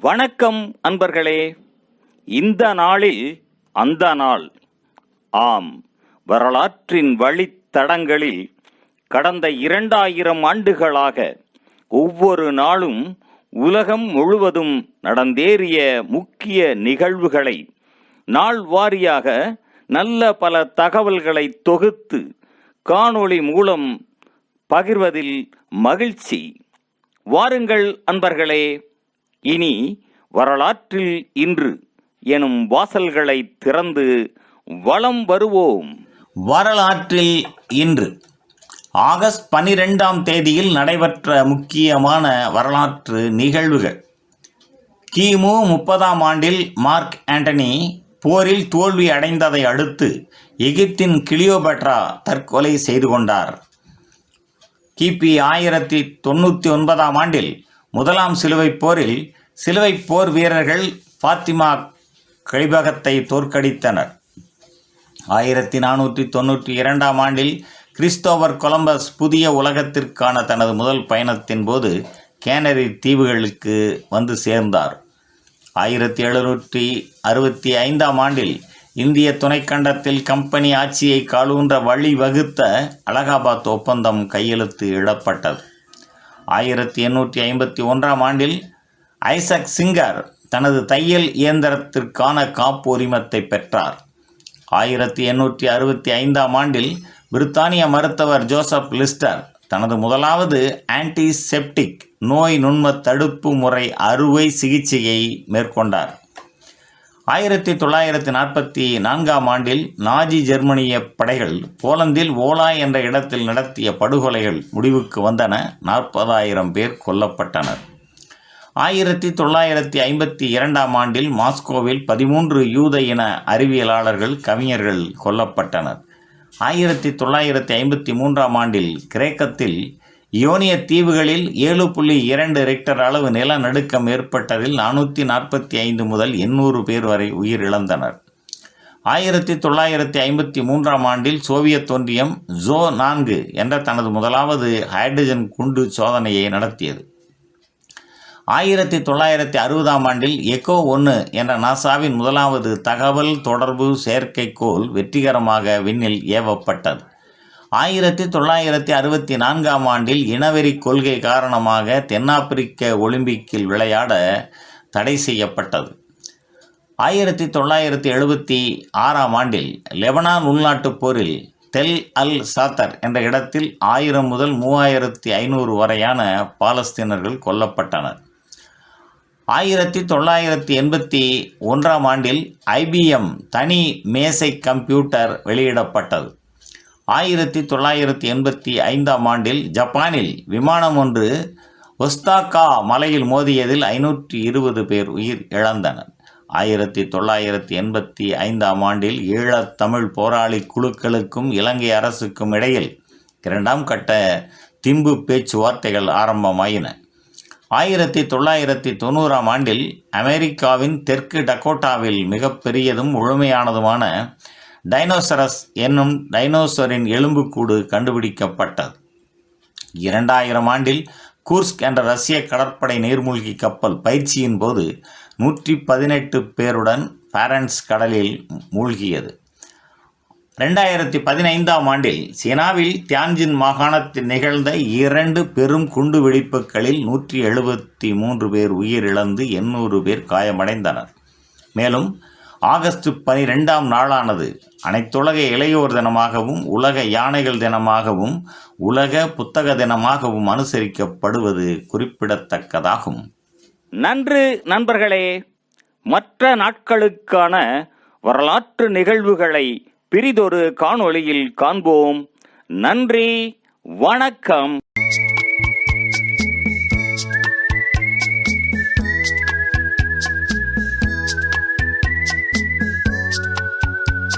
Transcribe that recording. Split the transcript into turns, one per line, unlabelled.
வணக்கம் அன்பர்களே. இந்த நாளில் அந்த நாள். ஆம், வரலாற்றின் வழித்தடங்களில் கடந்த 2000 ஆண்டுகளாக ஒவ்வொரு நாளும் உலகம் முழுவதும் நடந்தேறிய முக்கிய நிகழ்வுகளை நாள் வாரியாக நல்ல பல தகவல்களை தொகுத்து காணொளி மூலம் பகிர்வதில் மகிழ்ச்சி. வாருங்கள் அன்பர்களே, இனி வரலாற்றில் இன்று எனும் வாசல்களை திறந்து வலம் வருவோம்.
வரலாற்றில் இன்று ஆகஸ்ட் 12ஆம் தேதியில் நடைபெற்ற முக்கியமான வரலாற்று நிகழ்வுகள். கிமு 30ஆம் ஆண்டில் மார்க் ஆண்டனி போரில் தோல்வி அடைந்ததை அடுத்து எகிப்தின் கிளியோபட்ரா தற்கொலை செய்து கொண்டார். கிபி 1099ஆம் ஆண்டில் முதலாம் சிலுவைப் போரில் சிலுவைப் போர் வீரர்கள் ஃபாத்திமா கலிபகத்தை தோற்கடித்தனர். 1492ஆம் ஆண்டில் கிறிஸ்டோபர் கொலம்பஸ் புதிய உலகத்திற்கான தனது முதல் பயணத்தின் போது கேனரி தீவுகளுக்கு வந்து சேர்ந்தார். 1765ஆம் ஆண்டில் இந்திய துணைக்கண்டத்தில் கம்பெனி ஆட்சியை காலூன்ற வழிவகுத்த அலகாபாத் ஒப்பந்தம் கையெழுத்து இடப்பட்டது. 1851ஆம் ஆண்டில் ஐசக் சிங்கர் தனது தையல் இயந்திரத்திற்கான காப்பு உரிமத்தை பெற்றார். 1865ஆம் ஆண்டில் பிரித்தானிய மருத்துவர் ஜோசப் லிஸ்டர் தனது முதலாவது ஆன்டிசெப்டிக் நோய் நுண்ம தடுப்பு முறை அறுவை சிகிச்சையை மேற்கொண்டார். 1944ஆம் ஆண்டில் நாஜி ஜெர்மனிய படைகள் போலந்தில் ஓலா என்ற இடத்தில் நடத்திய படுகொலைகள் முடிவுக்கு வந்தன. 40,000 பேர் கொல்லப்பட்டனர். 1952ஆம் ஆண்டில் மாஸ்கோவில் 13 யூத இன அறிவியலாளர்கள் கவிஞர்கள் கொல்லப்பட்டனர். 1953ஆம் ஆண்டில் கிரேக்கத்தில் யோனிய தீவுகளில் 7.2 ரிக்டர் அளவு நிலநடுக்கம் ஏற்பட்டதில் 445 முதல் 800 பேர் வரை உயிரிழந்தனர். 1953ஆம் ஆண்டில் சோவியத் ஒன்றியம் ஜோ-4 என்ற தனது முதலாவது ஹைட்ரஜன் குண்டு சோதனையை நடத்தியது. 1960ஆம் ஆண்டில் எக்கோ 1 என்ற நாசாவின் முதலாவது தகவல் தொடர்பு செயற்கைக்கோள் வெற்றிகரமாக விண்ணில் ஏவப்பட்டது. 1964ஆம் ஆண்டில் இனவெறி கொள்கை காரணமாக தென்னாப்பிரிக்க ஒலிம்பிக்கில் விளையாட தடை செய்யப்பட்டது. 1976ஆம் ஆண்டில் லெபனான் உள்நாட்டுப் போரில் தெல் அல் சாத்தர் என்ற இடத்தில் 1000 முதல் 3500 வரையான பாலஸ்தீனர்கள் கொல்லப்பட்டனர். 1981ஆம் ஆண்டில் IBM தனி மேசை கம்ப்யூட்டர் வெளியிடப்பட்டது. 1985ஆம் ஆண்டில் ஜப்பானில் விமானம் ஒன்று ஒஸ்தாகா மலையில் மோதியதில் 520 பேர் உயிர் இழந்தனர். 1985ஆம் ஆண்டில் ஈழத் தமிழ் போராளி குழுக்களுக்கும் இலங்கை அரசுக்கும் இடையில் 2ஆம் கட்ட திம்பு பேச்சுவார்த்தைகள் ஆரம்பமாயின. 1990ஆம் ஆண்டில் அமெரிக்காவின் தெற்கு டகோட்டாவில் மிகப்பெரியதும் முழுமையானதுமான டைனோசரஸ் என்னும் டைனோசரின் எலும்புக்கூடு கண்டுபிடிக்கப்பட்டது. 2000 ஆண்டில் கூர்ஸ்க் என்ற ரஷ்ய கடற்படை நீர்மூழ்கி கப்பல் பயிற்சியின் போது 118 பேருடன் பாரன்ஸ் கடலில் மூழ்கியது. 2015ஆம் ஆண்டில் சீனாவில் தியான்ஜின் மாகாணத்தில் நிகழ்ந்த 2 பெரும் குண்டு வெடிப்புகளில் 173 பேர் உயிரிழந்து 800 பேர் காயமடைந்தனர். மேலும் ஆகஸ்ட் 12ஆம் நாளானது அனைத்துலக இளையோர் தினமாகவும் உலக யானைகள் தினமாகவும் உலக புத்தக தினமாகவும் அனுசரிக்கப்படுவது குறிப்பிடத்தக்கதாகும்.
நன்று நண்பர்களே. மற்ற நாட்களுக்கான வரலாற்று நிகழ்வுகளை பிரிதொரு காணொளியில் காண்போம். நன்றி, வணக்கம்.